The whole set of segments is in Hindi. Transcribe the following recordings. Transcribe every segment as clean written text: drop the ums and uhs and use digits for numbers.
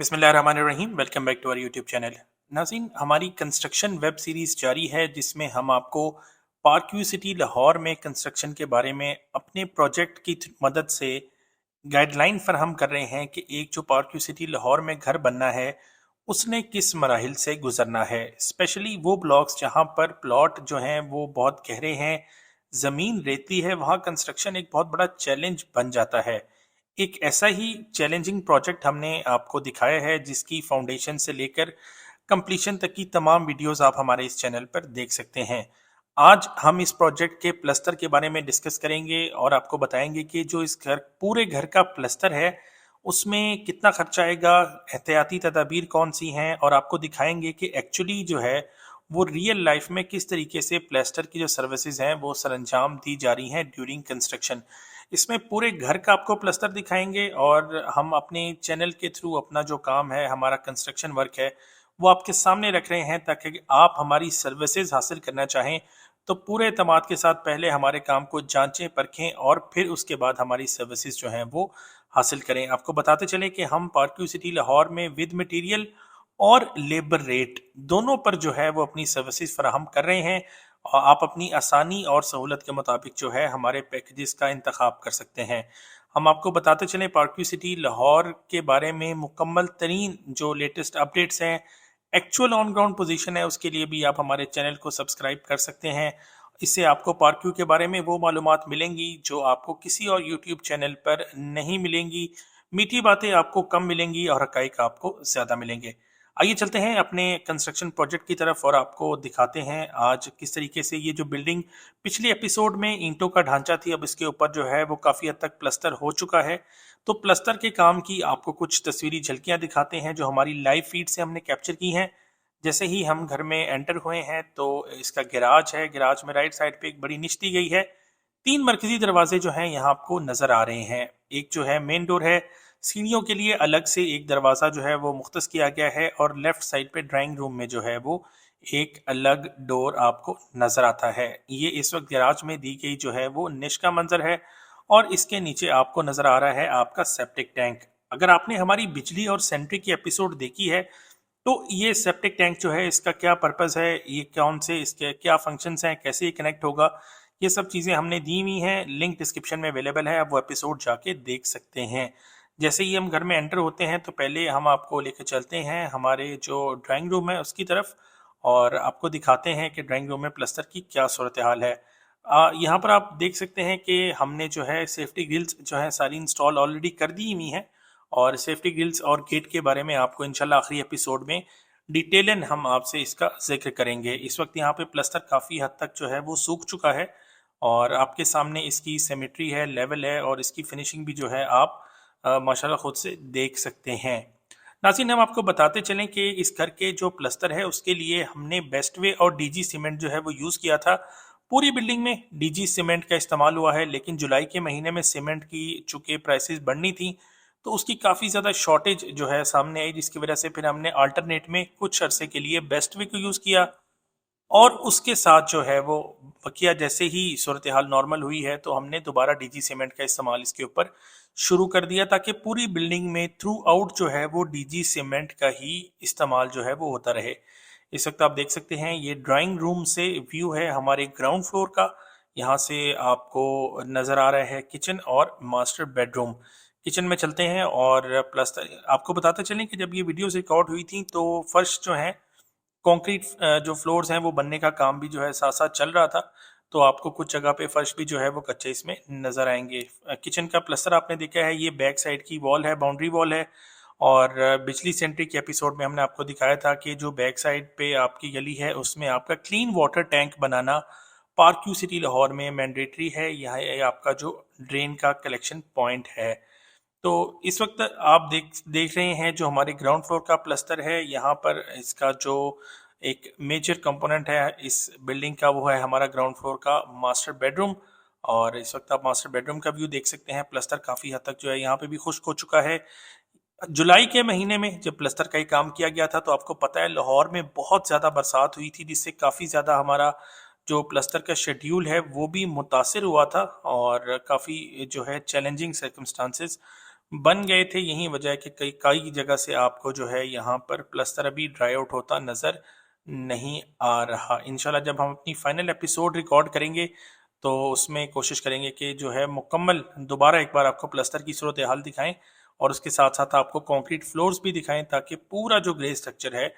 बिस्मिल्लाहिर्रहमानिर्रहीम। Welcome back to our YouTube channel. नाज़रीन, हमारी कंस्ट्रक्शन वेब सीरीज़ जारी है जिसमें हम आपको पार्क व्यू सिटी लाहौर में कंस्ट्रक्शन के बारे में अपने प्रोजेक्ट की मदद से गाइडलाइन फराहम कर रहे हैं कि एक जो पार्क व्यू सिटी लाहौर में घर बनना है उसने किस मराहिल से गुजरना है। स्पेशली वो ब्लॉक्स जहाँ पर प्लॉट जो हैं वो बहुत गहरे हैं, ज़मीन रेती है, वहाँ कंस्ट्रक्शन एक बहुत बड़ा चैलेंज बन जाता है। एक ऐसा ही चैलेंजिंग प्रोजेक्ट हमने आपको दिखाया है जिसकी फाउंडेशन से लेकर कंप्लीशन तक की तमाम वीडियोस आप हमारे इस चैनल पर देख सकते हैं। आज हम इस प्रोजेक्ट के प्लस्तर के बारे में डिस्कस करेंगे और आपको बताएंगे कि जो इस पूरे घर का प्लस्तर है उसमें कितना खर्चा आएगा, एहतियाती तदाबीर कौन सी हैं, और आपको दिखाएंगे कि एक्चुअली जो है वो रियल लाइफ में किस तरीके से प्लास्टर की जो सर्विसेज हैं वो सरंजाम दी जा रही हैं ड्यूरिंग कंस्ट्रक्शन। इसमें पूरे घर का आपको प्लस्तर दिखाएंगे और हम अपने चैनल के थ्रू अपना जो काम है, हमारा कंस्ट्रक्शन वर्क है, वो आपके सामने रख रहे हैं ताकि आप हमारी सर्विसेज हासिल करना चाहें तो पूरे एतमाद के साथ पहले हमारे काम को जांचें परखें और फिर उसके बाद हमारी सर्विसेज जो हैं वो हासिल करें। आपको बताते चलें कि हम पार्क व्यू सिटी लाहौर में विद मटेरियल और लेबर रेट दोनों पर जो है वो अपनी सर्विसेज फराहम कर रहे हैं और आप अपनी आसानी और सहूलत के मुताबिक जो है हमारे पैकेजेस का इंतखाब कर सकते हैं। हम आपको बताते चलें पार्क व्यू सिटी लाहौर के बारे में मुकम्मल तरीन जो लेटेस्ट अपडेट्स हैं, एक्चुअल ऑन ग्राउंड पोजीशन है, उसके लिए भी आप हमारे चैनल को सब्सक्राइब कर सकते हैं। इससे आपको पार्क व्यू के बारे में वो मालूमात मिलेंगी जो आपको किसी और यूट्यूब चैनल पर नहीं मिलेंगी। मीठी बातें आपको कम मिलेंगी और हकाइक आपको ज़्यादा मिलेंगे। आइए चलते हैं अपने कंस्ट्रक्शन प्रोजेक्ट की तरफ और आपको दिखाते हैं आज किस तरीके से ये जो बिल्डिंग पिछले एपिसोड में ईंटों का ढांचा थी, अब इसके ऊपर जो है वो काफ़ी हद तक प्लस्तर हो चुका है। तो प्लस्तर के काम की आपको कुछ तस्वीरी झलकियां दिखाते हैं जो हमारी लाइव फीड से हमने कैप्चर की हैं। जैसे ही हम घर में एंटर हुए हैं तो इसका गैराज है, गैराज में राइट साइड पे एक बड़ी निश दी गई है। 3 मरकजी दरवाजे जो हैं यहाँ आपको नज़र आ रहे हैं। एक जो है मेन डोर है, सीढ़ियों के लिए अलग से एक दरवाज़ा जो है वो मुख्तस किया गया है और लेफ्ट साइड पे ड्राइंग रूम में जो है वो एक अलग डोर आपको नज़र आता है। ये इस वक्त गैराज में दी गई जो है वो निश का मंजर है और इसके नीचे आपको नज़र आ रहा है आपका सेप्टिक टैंक। अगर आपने हमारी बिजली और सेंट्री की एपिसोड देखी है तो ये सेप्टिक टैंक जो है इसका क्या पर्पस है, ये कौन से इसके क्या फंक्शंस हैं, कैसे ये कनेक्ट होगा, ये सब चीज़ें हमने दी हुई हैं। लिंक डिस्क्रिप्शन में अवेलेबल है, आप वो एपिसोड जाके देख सकते हैं। जैसे ही हम घर में एंटर होते हैं तो पहले हम आपको लेकर चलते हैं हमारे जो ड्राइंग रूम है उसकी तरफ और आपको दिखाते हैं कि ड्राइंग रूम में प्लस्तर की क्या सूरत हाल है। यहाँ पर आप देख सकते हैं कि हमने जो है सेफ्टी ग्रिल्स जो है सारी इंस्टॉल ऑलरेडी कर दी हुई हैं और सेफ्टी ग्रिल्स और गेट के बारे में आपको इंशाल्लाह आखिरी एपिसोड में डिटेलन हम आपसे इसका जिक्र करेंगे। इस वक्त यहाँ पे प्लस्तर काफ़ी हद तक जो है वो सूख चुका है और आपके सामने इसकी सिमेट्री है, लेवल है और इसकी फिनिशिंग भी जो है आप माशाल्लाह खुद से देख सकते हैं। नाज़रीन, हम आपको बताते चलें कि इस घर के जो प्लस्तर है उसके लिए हमने बेस्ट वे और डीजी सीमेंट जो है वो यूज़ किया था। पूरी बिल्डिंग में डीजी सीमेंट का इस्तेमाल हुआ है, लेकिन जुलाई के महीने में सीमेंट की चूँकि प्राइसेस बढ़नी थी तो उसकी काफ़ी ज़्यादा शॉर्टेज जो है सामने आई, जिसकी वजह से फिर हमने अल्टरनेट में कुछ अरसे के लिए बेस्ट वे को यूज़ किया और उसके साथ जो है वो बकिया जैसे ही सूरत हाल नॉर्मल हुई है तो हमने दोबारा डीजी सीमेंट का इस्तेमाल इसके ऊपर शुरू कर दिया ताकि पूरी बिल्डिंग में थ्रू आउट जो है वो डीजी सीमेंट का ही इस्तेमाल जो है वो होता रहे। इस वक्त आप देख सकते हैं ये ड्राइंग रूम से व्यू है हमारे ग्राउंड फ्लोर का। यहाँ से आपको नज़र आ रहा है किचन और मास्टर बेडरूम। किचन में चलते हैं और प्लस आपको बताते चलें कि जब ये वीडियोस रिकॉर्ड हुई थी तो फर्श जो है कंक्रीट जो फ्लोर्स हैं वो बनने का काम भी जो है साथ साथ चल रहा था, तो आपको कुछ जगह पे फर्श भी जो है वो कच्चे इसमें नज़र आएंगे। किचन का प्लस्तर आपने देखा है, ये बैक साइड की वॉल है, बाउंड्री वॉल है और बिजली सेंट्री के एपिसोड में हमने आपको दिखाया था कि जो बैक साइड पे आपकी गली है उसमें आपका क्लीन वाटर टैंक बनाना पार्क व्यू सिटी लाहौर में मैंडेटरी है। यह आपका जो ड्रेन का कलेक्शन पॉइंट है। तो इस वक्त आप देख देख रहे हैं जो हमारे ग्राउंड फ्लोर का प्लस्तर है, यहाँ पर इसका जो एक मेजर कंपोनेंट है इस बिल्डिंग का वो है हमारा ग्राउंड फ्लोर का मास्टर बेडरूम। और इस वक्त आप मास्टर बेडरूम का व्यू देख सकते हैं। प्लस्तर काफ़ी हद तक जो है यहाँ पे भी खुश्क हो चुका है। जुलाई के महीने में जब प्लस्तर का ही काम किया गया था तो आपको पता है लाहौर में बहुत ज़्यादा बरसात हुई थी जिससे काफ़ी ज़्यादा हमारा जो प्लस्तर का शेड्यूल है वो भी मुतासिर हुआ था और काफ़ी जो है चैलेंजिंग सर्कमस्टांसेस बन गए थे। यही वजह है कि कई कई जगह से आपको जो है यहाँ पर प्लस्तर अभी ड्राई आउट होता नज़र नहीं आ रहा। इंशाल्लाह जब हम अपनी फाइनल एपिसोड रिकॉर्ड करेंगे तो उसमें कोशिश करेंगे कि जो है मुकम्मल दोबारा एक बार आपको प्लस्तर की सूरत हाल दिखाएं और उसके साथ साथ आपको कंक्रीट फ्लोर्स भी दिखाएं, ताकि पूरा जो ग्रे स्ट्रक्चर है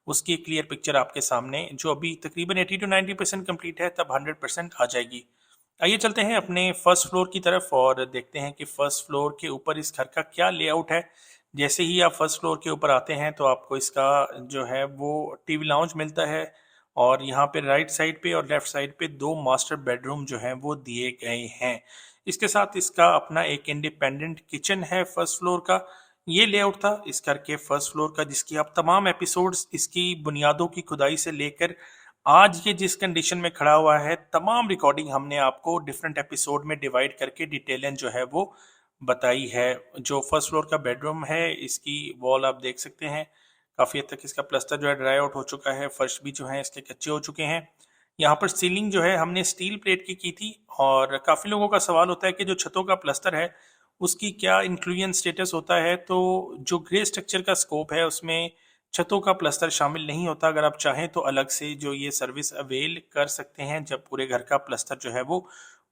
उसकी क्लियर पिक्चर आपके सामने, जो अभी तकरीबन 80 to 90% कंप्लीट है, तब 100% आ जाएगी। आइए चलते हैं अपने फर्स्ट फ्लोर की तरफ और देखते हैं कि फर्स्ट फ्लोर के ऊपर इस घर का क्या लेआउट है। जैसे ही आप फर्स्ट फ्लोर के ऊपर आते हैं तो आपको इसका जो है वो टीवी लाउंज मिलता है, और यहाँ पे राइट साइड पे और लेफ्ट साइड पे दो मास्टर बेडरूम जो हैं वो दिए गए हैं। इसके साथ इसका अपना एक इंडिपेंडेंट किचन है फर्स्ट फ्लोर का। ये लेआउट था इस घर के फर्स्ट फ्लोर का, जिसकी आप तमाम एपिसोड्स इसकी बुनियादों की खुदाई से लेकर आज ये जिस कंडीशन में खड़ा हुआ है, तमाम रिकॉर्डिंग हमने आपको डिफरेंट एपिसोड में डिवाइड करके डिटेलन जो है वो बताई है। जो फर्स्ट फ्लोर का बेडरूम है, इसकी वॉल आप देख सकते हैं, काफ़ी हद तक इसका प्लास्टर जो है ड्राई आउट हो चुका है, फर्श भी जो है इसके कच्चे हो चुके हैं। यहाँ पर सीलिंग जो है हमने स्टील प्लेट की थी, और काफ़ी लोगों का सवाल होता है कि जो छतों का प्लास्टर है उसकी क्या इंक्लूजन स्टेटस होता है। तो जो ग्रे स्ट्रक्चर का स्कोप है उसमें छतों का प्लास्टर शामिल नहीं होता। अगर आप चाहें तो अलग से जो ये सर्विस अवेल कर सकते हैं जब पूरे घर का प्लास्टर जो है वो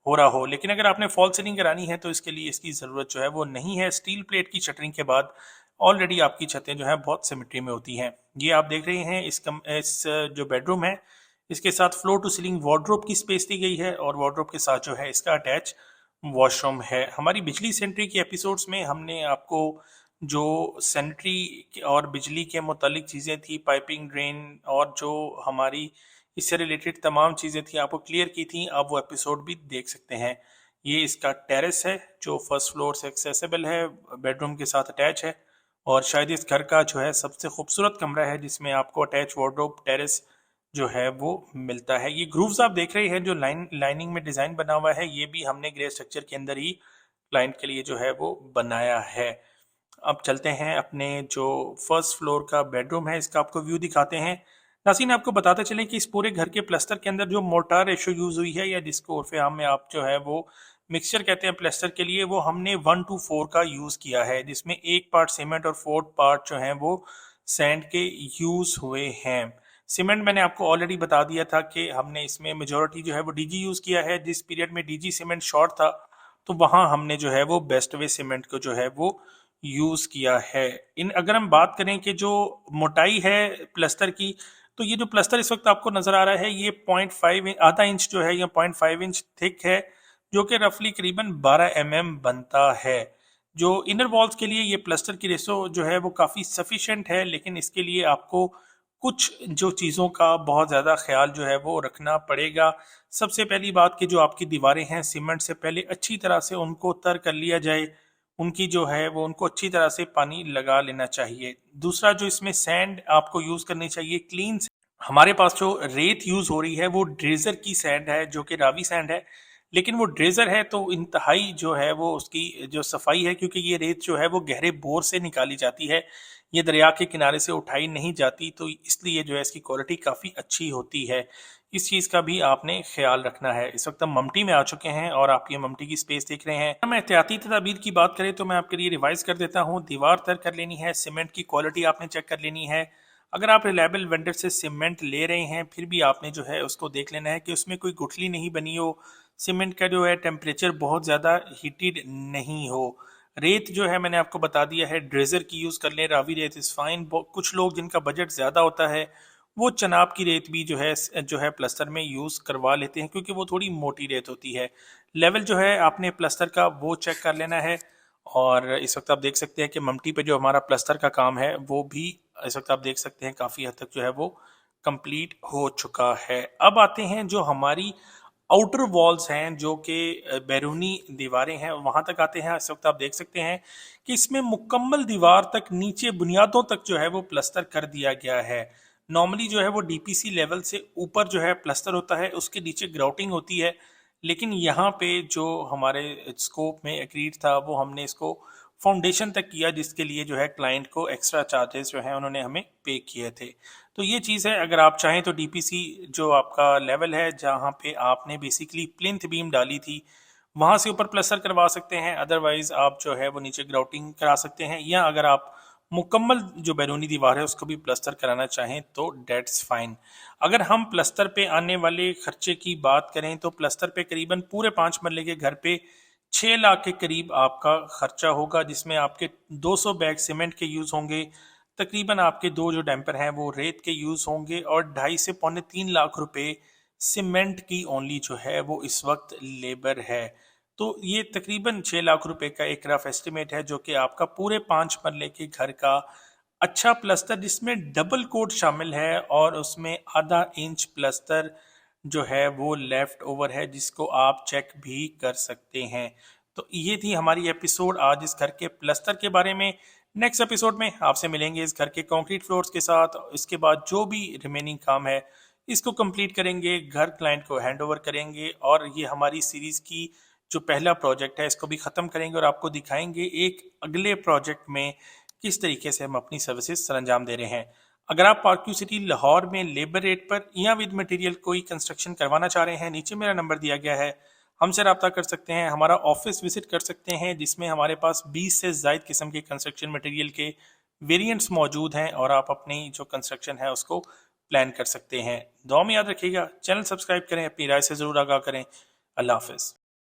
हो रहा हो, लेकिन अगर आपने फॉल सीलिंग करानी है तो इसके लिए इसकी ज़रूरत जो है वो नहीं है। स्टील प्लेट की शटरिंग के बाद ऑलरेडी आपकी छतें जो है बहुत सिमेट्री में होती हैं। ये आप देख रहे हैं इस जो बेडरूम है, इसके साथ फ्लोर टू सीलिंग वार्डरोब की स्पेस दी गई है, और वार्डरोब के साथ जो है इसका अटैच वॉशरूम है। हमारी बिजली सेंट्री के एपिसोड्स में हमने आपको जो सैनिटरी और बिजली के मुतालिक चीज़ें थी, पाइपिंग, ड्रेन और जो हमारी इससे रिलेटेड तमाम चीज़ें थी आपको क्लियर की थी। आप वो एपिसोड भी देख सकते हैं। ये इसका टेरेस है जो फर्स्ट फ्लोर से एक्सेसिबल है, बेडरूम के साथ अटैच है, और शायद इस घर का जो है सबसे खूबसूरत कमरा है जिसमें आपको अटैच वार्डरोब टेरेस जो है वो मिलता है। ये ग्रूव्स आप देख रहे हैं जो लाइनिंग में डिज़ाइन बना हुआ है, ये भी हमने ग्रे स्ट्रक्चर के अंदर ही क्लाइंट के लिए जो है वो बनाया है। अब चलते हैं अपने जो फर्स्ट फ्लोर का बेडरूम है, इसका आपको व्यू दिखाते हैं। नाज़रीन, आपको बताते चलें कि इस पूरे घर के प्लास्टर के अंदर जो मोर्टार रेशो यूज़ हुई है, या जिसको उर्फ़े आम में आप जो है वो मिक्सचर कहते हैं प्लास्टर के लिए, वो हमने 1:4 का यूज़ किया है, जिसमें 1 पार्ट सीमेंट और 4 पार्ट जो हैं वो सैंड के यूज़ हुए हैं। सीमेंट मैंने आपको ऑलरेडी बता दिया था कि हमने इसमें मेजॉरिटी जो है वो डीजी यूज़ किया है। जिस पीरियड में डीजी सीमेंट शॉर्ट था तो वहाँ हमने जो है वो बेस्ट वे सीमेंट को जो है वो यूज़ किया है। इन अगर हम बात करें कि जो मोटाई है प्लास्टर की, तो ये जो प्लास्टर इस वक्त आपको नज़र आ रहा है ये 0.5 आधा इंच जो है या 0.5 इंच थिक है, जो कि रफली करीबन 12 बनता है। जो इनर वॉल्स के लिए ये प्लास्टर की रेशो जो है वो काफ़ी सफिशेंट है, लेकिन इसके लिए आपको कुछ जो चीज़ों का बहुत ज़्यादा ख्याल जो है वो रखना पड़ेगा। सबसे पहली बात कि जो आपकी दीवारें हैं, सीमेंट से पहले अच्छी तरह से उनको तर कर लिया जाए, उनकी जो है वो उनको अच्छी तरह से पानी लगा लेना चाहिए। दूसरा, जो इसमें सैंड आपको यूज़ करनी चाहिए क्लीन। हमारे पास जो रेत यूज़ हो रही है वो ड्रेजर की सैंड है, जो कि रावी सैंड है, लेकिन वो ड्रेजर है तो इंतहाई जो है वो उसकी जो सफाई है, क्योंकि ये रेत जो है वो गहरे बोर से निकाली जाती है, ये दरिया के किनारे से उठाई नहीं जाती, तो इसलिए जो है इसकी क्वालिटी काफ़ी अच्छी होती है। इस चीज़ का भी आपने ख्याल रखना है। इस वक्त हम ममटी में आ चुके हैं और आप ये ममटी की स्पेस देख रहे हैं। हम एहतियाती तदाबीर की बात करें तो मैं आपके लिए रिवाइज कर देता हूँ। दीवार तर कर लेनी है, सीमेंट की क्वालिटी आपने चेक कर लेनी है। अगर आप रिलायबल वेंडर से सीमेंट ले रहे हैं फिर भी आपने जो है उसको देख लेना है कि उसमें कोई गुठली नहीं बनी हो, सीमेंट का जो है टेम्परेचर बहुत ज़्यादा हीटेड नहीं हो। रेत जो है मैंने आपको बता दिया है, ड्रेजर की यूज़ कर लें, रावी रेत इज़ फाइन। कुछ लोग जिनका बजट ज़्यादा होता है वो चनाब की रेत भी जो है प्लस्तर में यूज़ करवा लेते हैं, क्योंकि वो थोड़ी मोटी रेत होती है। लेवल जो है आपने प्लस्तर का वो चेक कर लेना है। और इस वक्त आप देख सकते हैं कि ममटी पे जो हमारा प्लस्तर का काम है वो भी इस वक्त आप देख सकते हैं काफ़ी हद तक जो है वो कंप्लीट हो चुका है। अब आते हैं जो हमारी आउटर वॉल्स हैं, जो कि बैरूनी दीवारें हैं, वहां तक आते हैं। इस वक्त आप देख सकते हैं कि इसमें मुकम्मल दीवार तक नीचे बुनियादों तक जो है वो प्लस्तर कर दिया गया है। नॉर्मली जो है वो डीपीसी लेवल से ऊपर जो है प्लस्तर होता है, उसके नीचे ग्राउटिंग होती है, लेकिन यहाँ पे जो हमारे स्कोप में एग्रीड था वो हमने इसको फाउंडेशन तक किया, जिसके लिए जो है क्लाइंट को एक्स्ट्रा चार्जेस जो है उन्होंने हमें पे किए थे। तो ये चीज़ है, अगर आप चाहें तो डीपीसी जो आपका लेवल है जहाँ पे आपने बेसिकली प्लिंथ बीम डाली थी वहाँ से ऊपर प्लस्तर करवा सकते हैं, अदरवाइज आप जो है वो नीचे ग्राउटिंग करा सकते हैं, या अगर आप मुकम्मल जो बैरूनी दीवार है उसको भी प्लस्तर कराना चाहें तो डेट्स फाइन। अगर हम प्लस्तर पे आने वाले खर्चे की बात करें तो प्लस्तर पे करीबन पूरे 5 मरले के घर पे 6 लाख के करीब आपका खर्चा होगा, जिसमें आपके 200 बैग सीमेंट के यूज़ होंगे, तकरीबन आपके 2 जो डैम्पर हैं वो रेत के यूज़ होंगे, और 2.5 से पौने 3 लाख रुपए सीमेंट की ओनली जो है वो इस वक्त लेबर है। तो ये तकरीबन 6 लाख रुपए का एक रफ एस्टिमेट है, जो कि आपका पूरे 5 मरले के घर का अच्छा प्लस्तर, जिसमें डबल कोट शामिल है और उसमें आधा इंच प्लस्तर जो है वो लेफ्ट ओवर है, जिसको आप चेक भी कर सकते हैं। तो ये थी हमारी एपिसोड आज इस घर के प्लस्तर के बारे में। नेक्स्ट एपिसोड में आपसे मिलेंगे इस घर के कंक्रीट फ्लोर्स के साथ। इसके बाद जो भी रिमेनिंग काम है इसको कंप्लीट करेंगे, घर क्लाइंट को हैंड ओवर करेंगे, और ये हमारी सीरीज की जो पहला प्रोजेक्ट है इसको भी ख़त्म करेंगे और आपको दिखाएंगे एक अगले प्रोजेक्ट में किस तरीके से हम अपनी सर्विसेज सरंजाम दे रहे हैं। अगर आप पार्क सिटी लाहौर में लेबर रेट पर या विद मटेरियल कोई कंस्ट्रक्शन करवाना चाह रहे हैं, नीचे मेरा नंबर दिया गया है, हमसे रब्ता कर सकते हैं, हमारा ऑफिस विजिट कर सकते हैं, जिसमें हमारे पास 20 से ज़ायद किस्म के कंस्ट्रक्शन मटेरियल के वेरिएंट्स मौजूद हैं, और आप अपनी जो कंस्ट्रक्शन है उसको प्लान कर सकते हैं। दुआ में याद रखिएगा, चैनल सब्सक्राइब करें, अपनी राय से ज़रूर आगाह करें। अल्लाह हाफ़िज़।